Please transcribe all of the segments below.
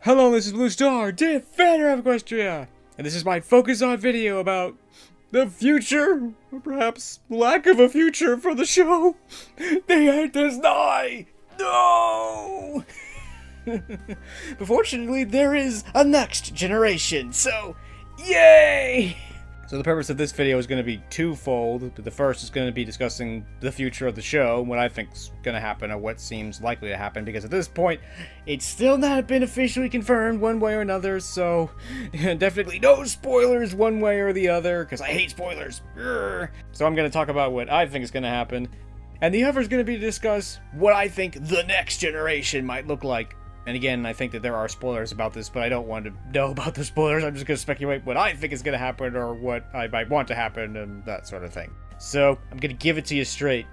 Hello, this is Blue Star, Defender of Equestria, and this is my focus on video about the future, or perhaps lack of a future for the show. The end is nigh! No! But fortunately, there is a next generation, so yay! So the purpose of this video is going to be twofold. The first is going to be discussing the future of the show, what I think is going to happen, or what seems likely to happen, because at this point, it's still not been officially confirmed one way or another, so definitely no spoilers one way or the other, because I hate spoilers. Urgh. So I'm going to talk about what I think is going to happen, and the other is going to be to discuss what I think the next generation might look like. And again, I think that there are spoilers about this, but I don't want to know about the spoilers. I'm just going to speculate what I think is going to happen, or what I might want to happen, and that sort of thing. So, I'm going to give it to you straight.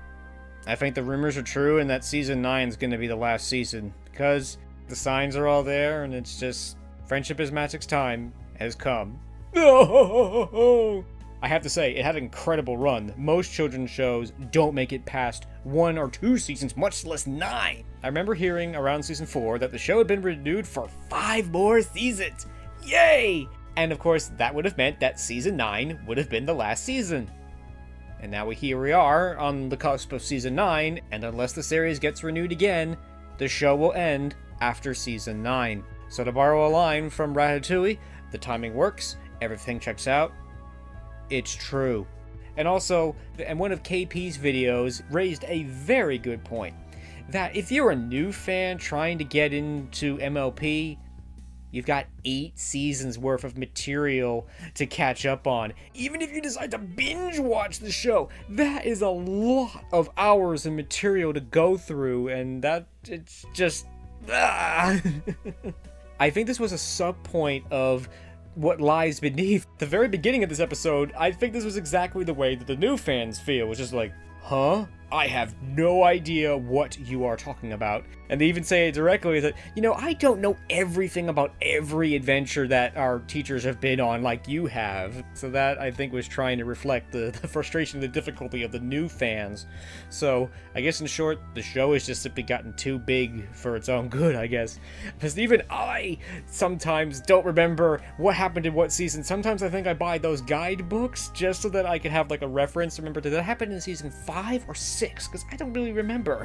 I think the rumors are true, and that Season 9 is going to be the last season. Because the signs are all there, and it's just... Friendship is Magic's time has come. No! I have to say, it had an incredible run. Most children's shows don't make it past 1 or 2 seasons, much less 9. I remember hearing around season 4 that the show had been renewed for 5 more seasons. Yay! And of course, that would have meant that season 9 would have been the last season. And now here we are on the cusp of season 9, and unless the series gets renewed again, the show will end after season 9. So to borrow a line from Ratatouille, the timing works, everything checks out. It's true. And also, one of KP's videos raised a very good point. That if you're a new fan trying to get into MLP, you've got 8 seasons worth of material to catch up on. Even if you decide to binge watch the show, that is a lot of hours of material to go through, and it's just... I think this was a sub-point of what lies beneath. The very beginning of this episode, I think this was exactly the way that the new fans feel, which is like, huh? I have no idea what you are talking about. And they even say it directly that, I don't know everything about every adventure that our teachers have been on like you have. So that, I think, was trying to reflect the frustration and the difficulty of the new fans. So, I guess in short, the show has just simply gotten too big for its own good, I guess. Because even I sometimes don't remember what happened in what season. Sometimes I think I buy those guidebooks just so that I can have like a reference. Remember, did that happen in season 5 or 6? Because I don't really remember.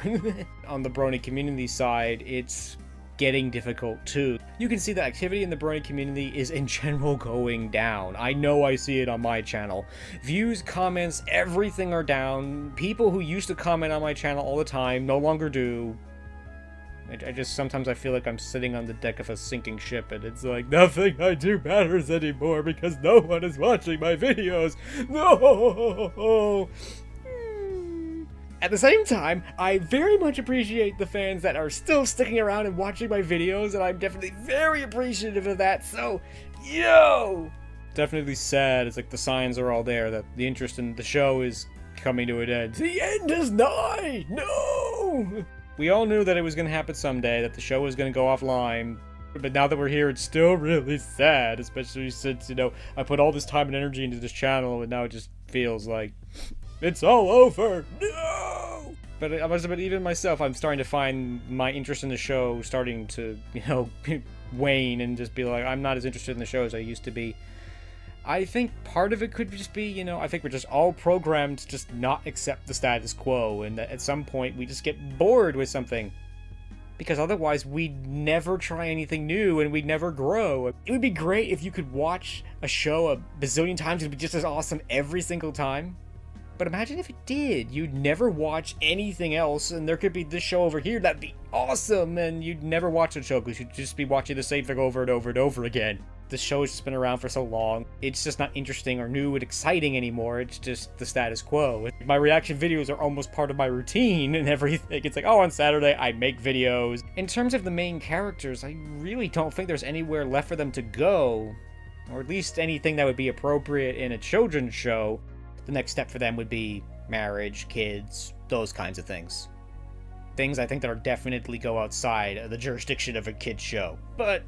On the Brony community side, it's getting difficult too. You can see the activity in the Brony community is in general going down. I know I see it on my channel. Views, comments, everything are down. People who used to comment on my channel all the time no longer do. Sometimes I feel like I'm sitting on the deck of a sinking ship, and it's like, nothing I do matters anymore because no one is watching my videos. No! At the same time, I very much appreciate the fans that are still sticking around and watching my videos, and I'm definitely very appreciative of that, so, yo! Definitely sad, it's like the signs are all there, that the interest in the show is coming to an end. The end is nigh! No! We all knew that it was going to happen someday, that the show was going to go offline, but now that we're here, it's still really sad, especially since, I put all this time and energy into this channel, and now it just feels like it's all over. No! But even myself, I'm starting to find my interest in the show starting to, wane and just be like, I'm not as interested in the show as I used to be. I think part of it could just be, I think we're just all programmed to just not accept the status quo, and that at some point we just get bored with something. Because otherwise we'd never try anything new and we'd never grow. It would be great if you could watch a show a bazillion times and it'd be just as awesome every single time. But imagine if it did. You'd never watch anything else, and there could be this show over here that'd be awesome, and you'd never watch the show because you'd just be watching the same thing over and over and over again. This show has just been around for so long, it's just not interesting or new and exciting anymore, it's just the status quo. My reaction videos are almost part of my routine and everything. It's like, oh, on Saturday I make videos. In terms of the main characters, I really don't think there's anywhere left for them to go, or at least anything that would be appropriate in a children's show. The next step for them would be marriage, kids, those kinds of things. Things I think that are definitely go outside of the jurisdiction of a kid's show. But,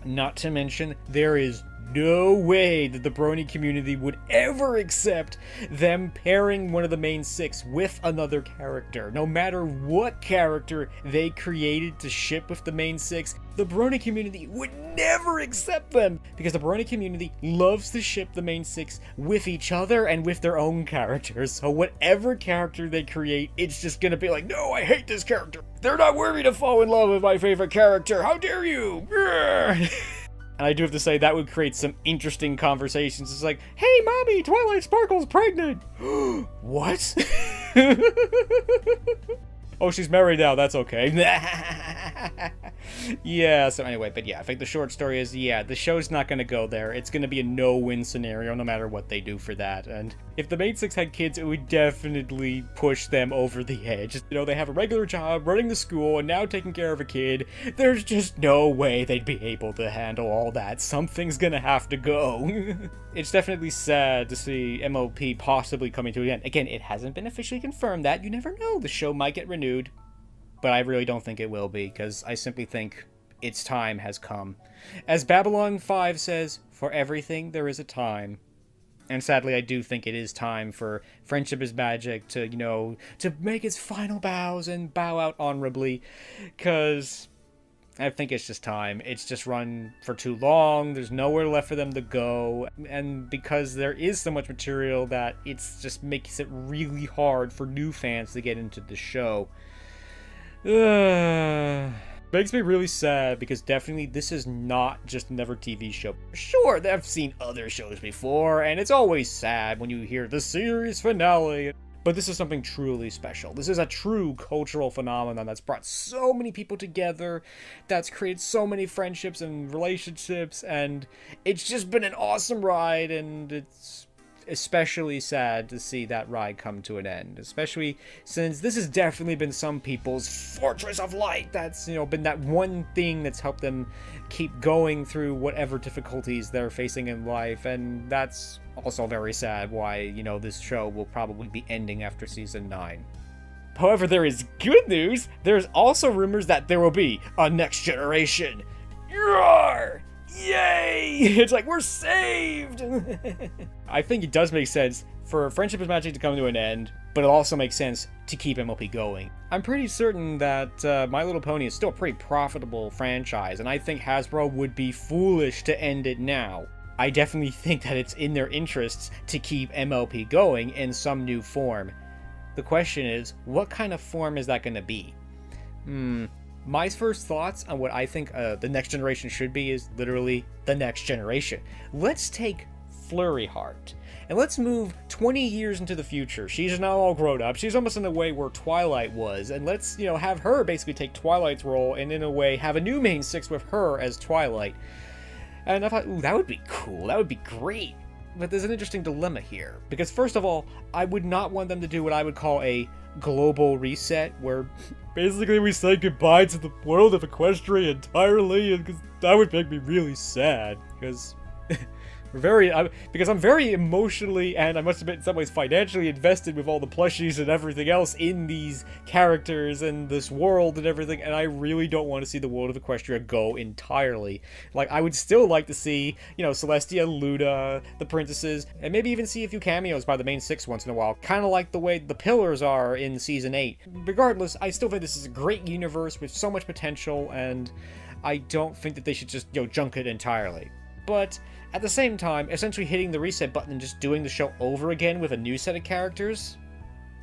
not to mention, there is no way that the Brony community would ever accept them pairing one of the main six with another character. No matter what character they created to ship with the main six, the Brony community would never accept them, because the Brony community loves to ship the main six with each other and with their own characters. So whatever character they create, it's just gonna be like, no, I hate this character. They're not worthy to fall in love with my favorite character. How dare you? And I do have to say, that would create some interesting conversations. It's like, hey, mommy, Twilight Sparkle's pregnant. What? Oh, she's married now. That's okay. Yeah, so anyway, but yeah, I think the short story is, yeah, the show's not going to go there. It's going to be a no-win scenario no matter what they do for that. And if the main six had kids, it would definitely push them over the edge. You know, they have a regular job, running the school, and now taking care of a kid. There's just no way they'd be able to handle all that. Something's going to have to go. It's definitely sad to see MLP possibly coming to an end. Again, it hasn't been officially confirmed that. You never know. The show might get renewed. But I really don't think it will be, because I simply think its time has come. As Babylon 5 says, for everything there is a time. And sadly, I do think it is time for Friendship is Magic to, you know, to make its final bows and bow out honorably, because I think it's just time. It's just run for too long, there's nowhere left for them to go, and because there is so much material that it's just makes it really hard for new fans to get into the show. Makes me really sad, because definitely this is not just another TV show. Sure, I've seen other shows before, and it's always sad when you hear the series finale, but this is something truly special. This is a true cultural phenomenon that's brought so many people together, that's created so many friendships and relationships, and it's just been an awesome ride, and it's especially sad to see that ride come to an end, especially since this has definitely been some people's fortress of light. That's, you know, been that one thing that's helped them keep going through whatever difficulties they're facing in life, and that's also very sad why, you know, this show will probably be ending after season 9. However, there is good news. There's also rumors that there will be a next generation. Roar! Yay! It's like, we're saved! I think it does make sense for Friendship is Magic to come to an end, but it also makes sense to keep MLP going. I'm pretty certain that My Little Pony is still a pretty profitable franchise, and I think Hasbro would be foolish to end it now. I definitely think that it's in their interests to keep MLP going in some new form. The question is, what kind of form is that going to be? My first thoughts on what I think the next generation should be is literally the next generation. Let's take Flurry Heart, and let's move 20 years into the future. She's now all grown up. She's almost in the way where Twilight was, and let's, you know, have her basically take Twilight's role, and in a way have a new main six with her as Twilight. And I thought, ooh, that would be cool. That would be great. But there's an interesting dilemma here, because first of all, I would not want them to do what I would call a global reset, where basically we say goodbye to the world of Equestria entirely, and that would make me really sad, because because I'm very emotionally, and I must admit in some ways financially invested with all the plushies and everything else in these characters and this world and everything, and I really don't want to see the world of Equestria go entirely. Like, I would still like to see, you know, Celestia, Luna, the princesses, and maybe even see a few cameos by the main six once in a while, kind of like the way the Pillars are in Season 8. Regardless, I still think this is a great universe with so much potential, and I don't think that they should just, you know, junk it entirely. But at the same time, essentially hitting the reset button and just doing the show over again with a new set of characters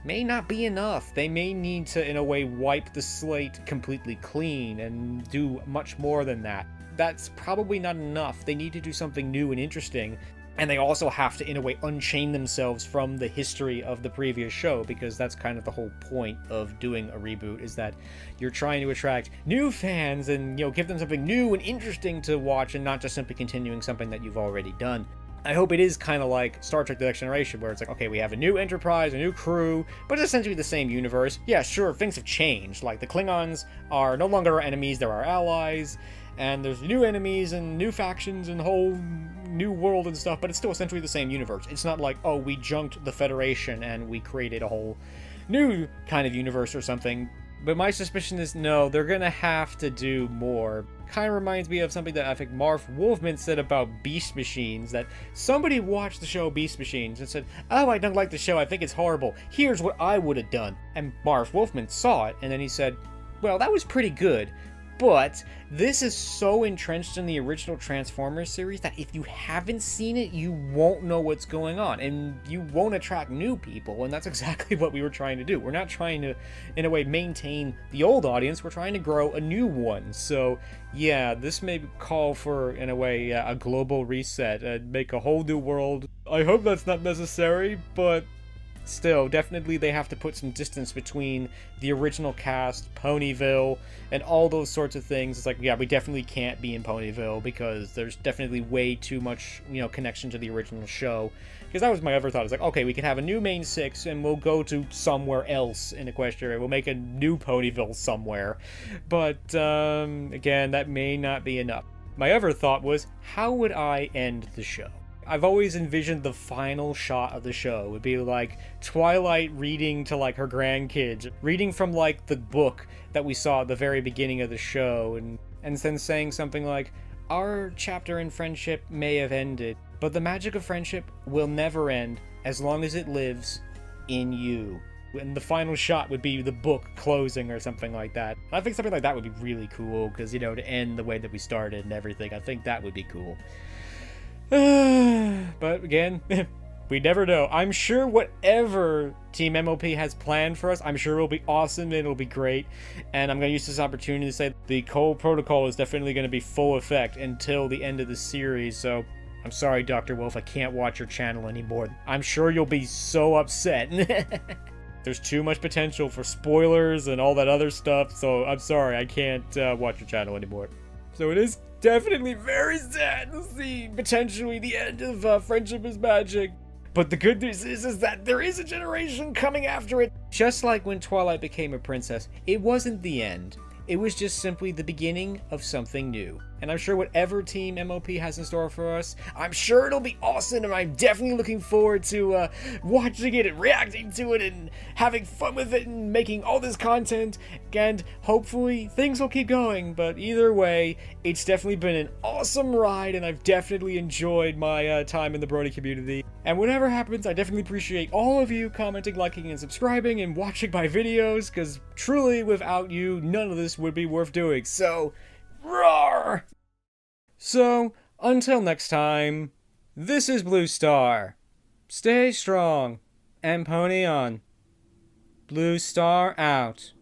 may not be enough. They may need to, in a way, wipe the slate completely clean and do much more than that. That's probably not enough. They need to do something new and interesting, and they also have to, in a way, unchain themselves from the history of the previous show, because that's kind of the whole point of doing a reboot, is that you're trying to attract new fans and, you know, give them something new and interesting to watch, and not just simply continuing something that you've already done. I hope it is kind of like Star Trek The Next Generation, where it's like, okay, we have a new Enterprise, a new crew, but it's essentially the same universe. Yeah, sure, things have changed. Like, the Klingons are no longer our enemies, they're our allies, and there's new enemies and new factions and whole new world and stuff, but it's still essentially the same universe. It's not like, oh, we junked the Federation and we created a whole new kind of universe or something. But my suspicion is no, they're gonna have to do more. Kind of reminds me of something that I think Marv Wolfman said about Beast Machines, that somebody watched the show Beast Machines and said, oh, I don't like the show, I think it's horrible, here's what I would have done. And Marv Wolfman saw it, and then he said, well, that was pretty good. But this is so entrenched in the original Transformers series that if you haven't seen it, you won't know what's going on, and you won't attract new people, and that's exactly what we were trying to do. We're not trying to, in a way, maintain the old audience, we're trying to grow a new one. So, yeah, this may call for, in a way, a global reset, and make a whole new world. I hope that's not necessary, but still, definitely they have to put some distance between the original cast, Ponyville, and all those sorts of things. It's like, yeah, we definitely can't be in Ponyville because there's definitely way too much, connection to the original show. Because that was my other thought. It's like, okay, we could have a new main six and we'll go to somewhere else in Equestria. We'll make a new Ponyville somewhere. But, again, that may not be enough. My other thought was, how would I end the show? I've always envisioned the final shot of the show would be like Twilight reading to like her grandkids, reading from like the book that we saw at the very beginning of the show, and then saying something like, our chapter in friendship may have ended, but the magic of friendship will never end as long as it lives in you. And the final shot would be the book closing or something like that. I think something like that would be really cool, because, to end the way that we started and everything, I think that would be cool. But again, we never know. I'm sure whatever Team MLP has planned for us, I'm sure it'll be awesome and it'll be great. And I'm going to use this opportunity to say the Cole Protocol is definitely going to be full effect until the end of the series. So I'm sorry, Dr. Wolf, I can't watch your channel anymore. I'm sure you'll be so upset. There's too much potential for spoilers and all that other stuff, so I'm sorry, I can't watch your channel anymore. So it is definitely very sad to see potentially the end of Friendship is Magic. But the good news is that there is a generation coming after it. Just like when Twilight became a princess, it wasn't the end. It was just simply the beginning of something new. And I'm sure whatever Team MLP has in store for us, I'm sure it'll be awesome, and I'm definitely looking forward to watching it and reacting to it and having fun with it and making all this content, and hopefully things will keep going. But either way, it's definitely been an awesome ride, and I've definitely enjoyed my time in the Brony community. And whatever happens, I definitely appreciate all of you commenting, liking, and subscribing, and watching my videos, because truly, without you, none of this would be worth doing. So, roar! So, until next time, this is Blue Star. Stay strong and pony on. Blue Star out.